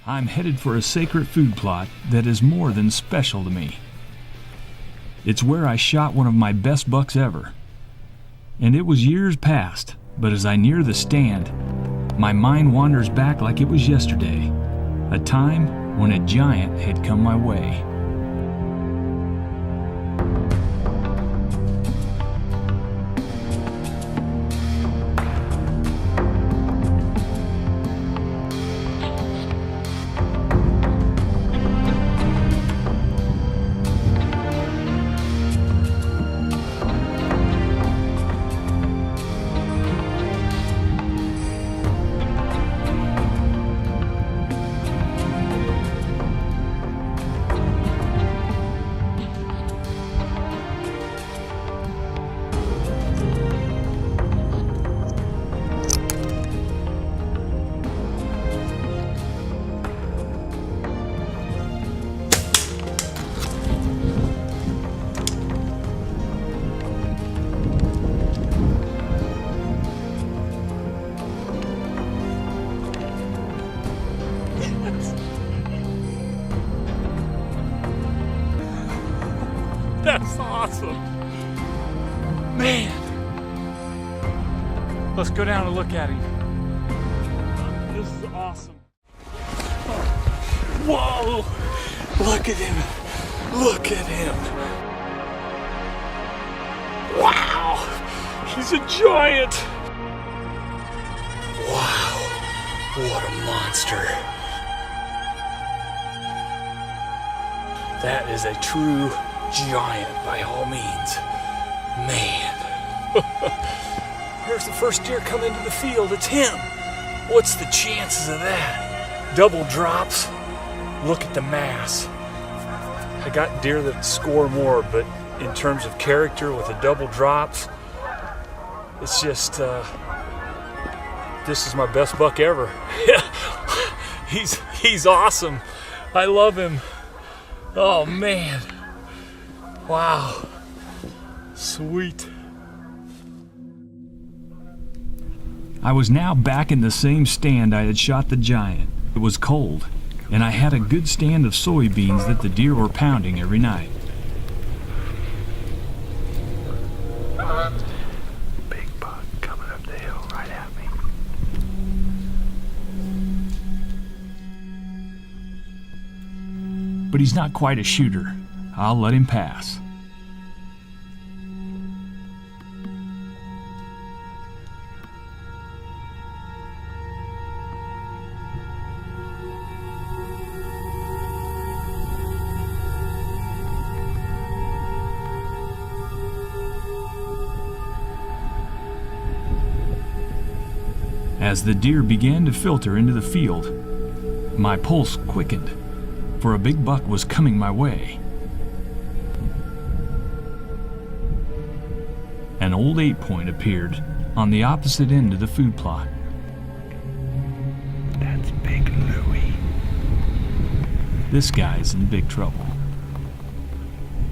I'm headed for a sacred food plot that is more than special to me. It's where I shot one of my best bucks ever. And it was years past, but as I near the stand, my mind wanders back like it was yesterday, a time when a giant had come my way. That's awesome. Man. Let's go down and look at him. This is awesome. Whoa. Look at him. Look at him. Wow. He's a giant. Wow. What a monster. That is a true giant by all means. Man. Here's the first deer come into the field. It's him. What's the chances of that? Double drops. Look at the mass. I got deer that score more, but in terms of character with the double drops, it's just, this is my best buck ever. He's awesome. I love him. Oh man. Wow. Sweet. I was now back in the same stand I had shot the giant. It was cold, and I had a good stand of soybeans that the deer were pounding every night. Big buck coming up the hill right at me. But he's not quite a shooter. I'll let him pass. As the deer began to filter into the field, my pulse quickened, for a big buck was coming my way. An old 8-point appeared on the opposite end of the food plot. That's Big Louie. This guy's in big trouble.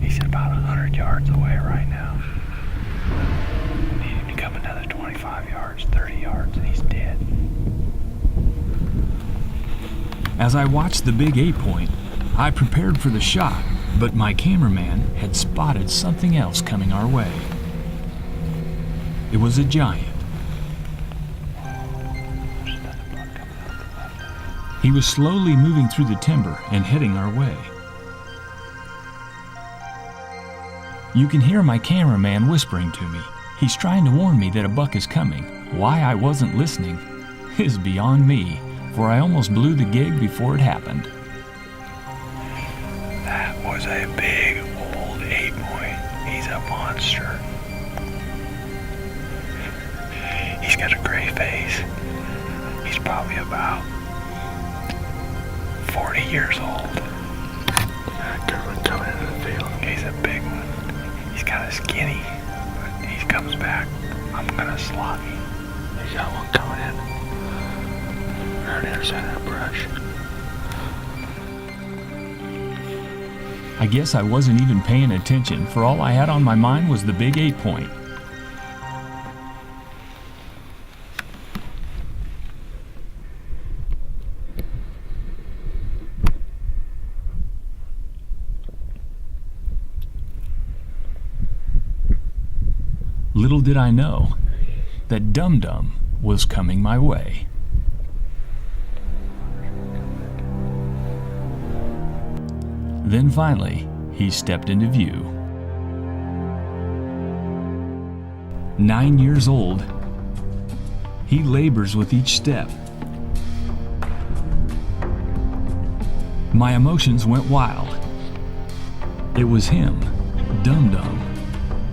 He's about 100 yards away right now. Need him to come another 25 yards, 30 yards, and he's dead. As I watched the big 8-point, I prepared for the shot, but my cameraman had spotted something else coming our way. It was a giant. He was slowly moving through the timber and heading our way. You can hear my cameraman whispering to me. He's trying to warn me that a buck is coming. Why I wasn't listening is beyond me, for I almost blew the gig before it happened. That was a big old 8-point. He's a monster. He's got a gray face. He's probably about 40 years old. Coming into the field. He's a big one. He's kind of skinny, but he comes back. I'm gonna slot him. He's got one coming in. Right in the center of the brush. I guess I wasn't even paying attention, for all I had on my mind was the big 8-point. little did I know that Dum Dum was coming my way. Then finally, he stepped into view. 9 years old, he labors with each step. My emotions went wild. It was him, Dum Dum.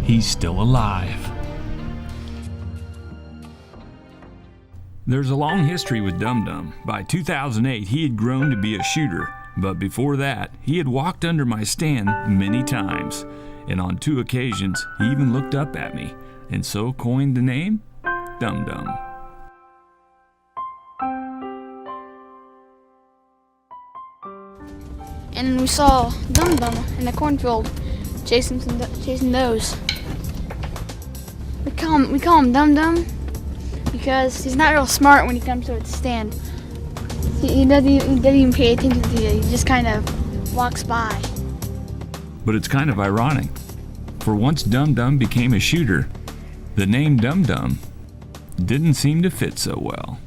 He's still alive. There's a long history with Dum Dum. By 2008, he had grown to be a shooter, but before that, he had walked under my stand many times, and on 2 occasions, he even looked up at me, and so coined the name Dum Dum. And we saw Dum Dum in the cornfield chasing those. We call him Dum Dum because he's not real smart when he comes to its stand. He doesn't even pay attention to you. He just kind of walks by. But it's kind of ironic, for once Dum Dum became a shooter, the name Dum Dum didn't seem to fit so well.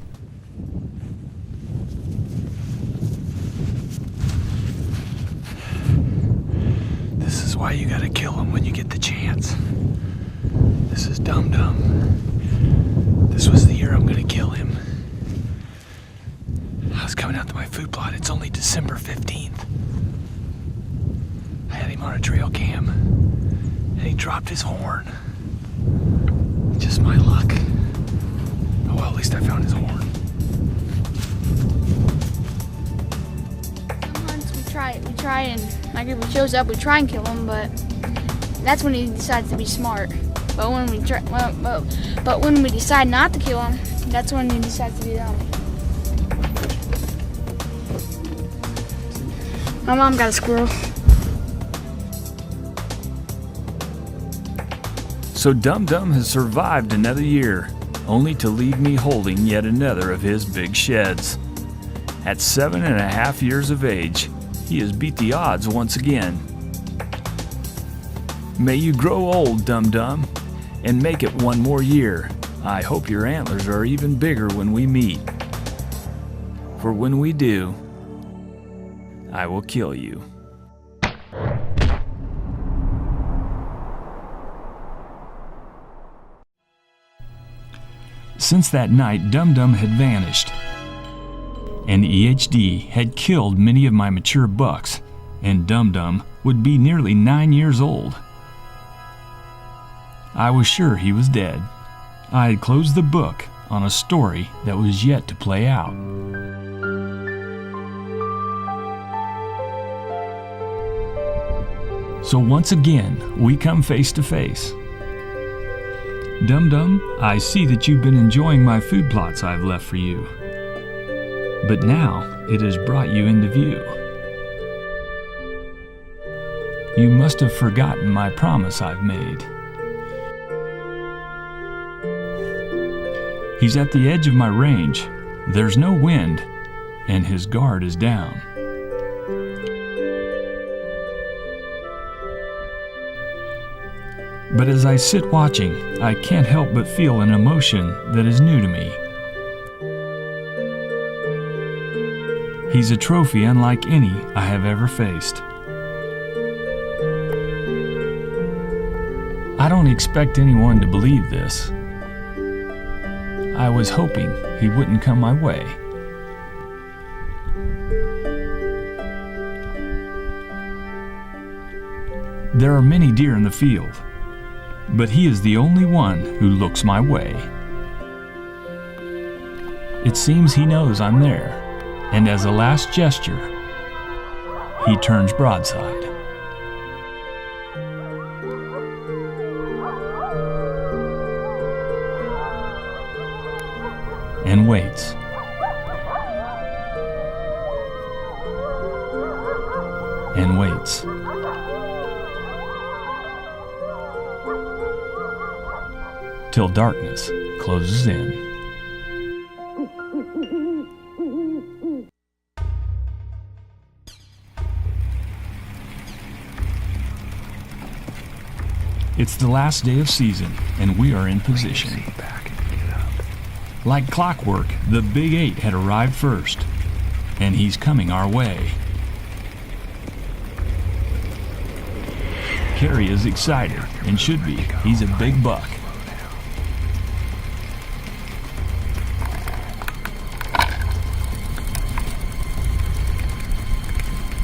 This is why you gotta kill him when you get the chance. This is Dum Dum. This was the year I'm gonna kill him. I was coming out to my food plot. It's only December 15th. I had him on a trail cam, and he dropped his horn. Just my luck. Oh well, at least I found his horn. Sometimes we try and my group shows up, we try and kill him, but that's when he decides to be smart. But when we decide not to kill him, that's when he decides to be dumb. My mom got a squirrel. So Dum Dum has survived another year, only to leave me holding yet another of his big sheds. At 7.5 years of age, he has beat the odds once again. May you grow old, Dum Dum, and make it one more year. I hope your antlers are even bigger when we meet. For when we do, I will kill you. Since that night, Dum Dum had vanished, and EHD had killed many of my mature bucks, and Dum Dum would be nearly 9 years old. I was sure he was dead. I had closed the book on a story that was yet to play out. So once again, we come face to face. Dum Dum, I see that you've been enjoying my food plots I've left for you. But now it has brought you into view. You must have forgotten my promise I've made. He's at the edge of my range. There's no wind, and his guard is down. But as I sit watching, I can't help but feel an emotion that is new to me. He's a trophy unlike any I have ever faced. I don't expect anyone to believe this. I was hoping he wouldn't come my way. There are many deer in the field, but he is the only one who looks my way. It seems he knows I'm there, and as a last gesture, he turns broadside. And waits. And waits. Till darkness closes in. It's the last day of season, and we are in position. Sit back and get up. Like clockwork, the Big 8 had arrived first, and he's coming our way. Carrie is excited, and should be. He's a big buck.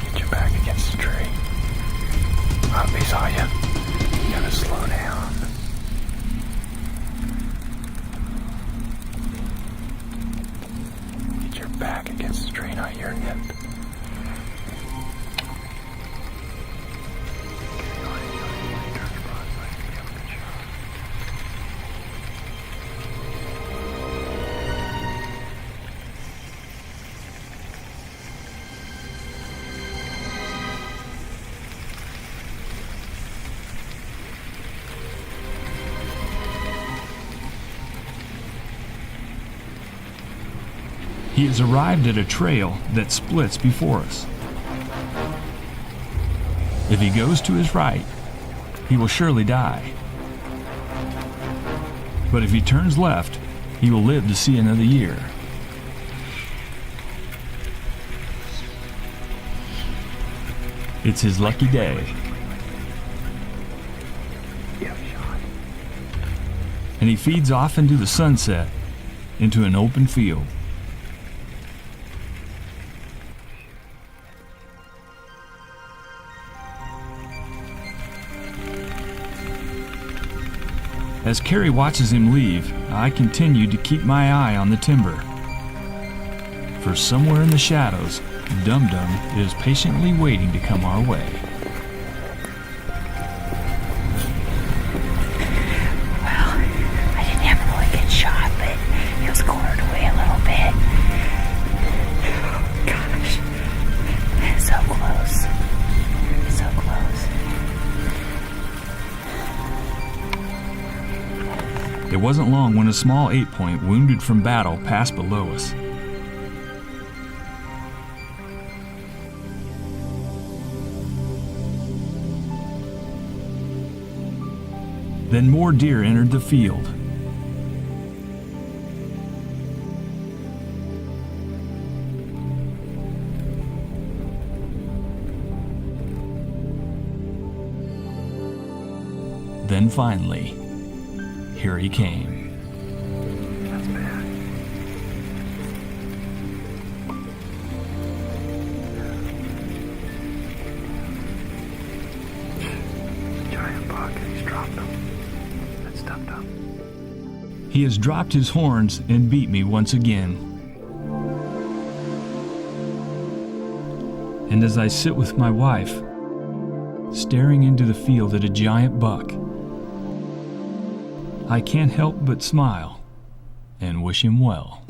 Get your back against the tree. Oh, he saw you. You gotta slow down. Get your back against the tree, not your hip. He has arrived at a trail that splits before us. If he goes to his right, he will surely die. But if he turns left, he will live to see another year. It's his lucky day. And he feeds off into the sunset, into an open field. As Carrie watches him leave, I continue to keep my eye on the timber. For somewhere in the shadows, Dum Dum is patiently waiting to come our way. Well, I didn't have a really good shot, but he was cornered away a little bit. Gosh, so close. So close. It wasn't long when a small 8-point wounded from battle passed below us. Then more deer entered the field. Then finally, here he came. That's bad. Giant buck, and he's dropped them. That's Dum Dum. He has dropped his horns and beat me once again. And as I sit with my wife, staring into the field at a giant buck, I can't help but smile and wish him well.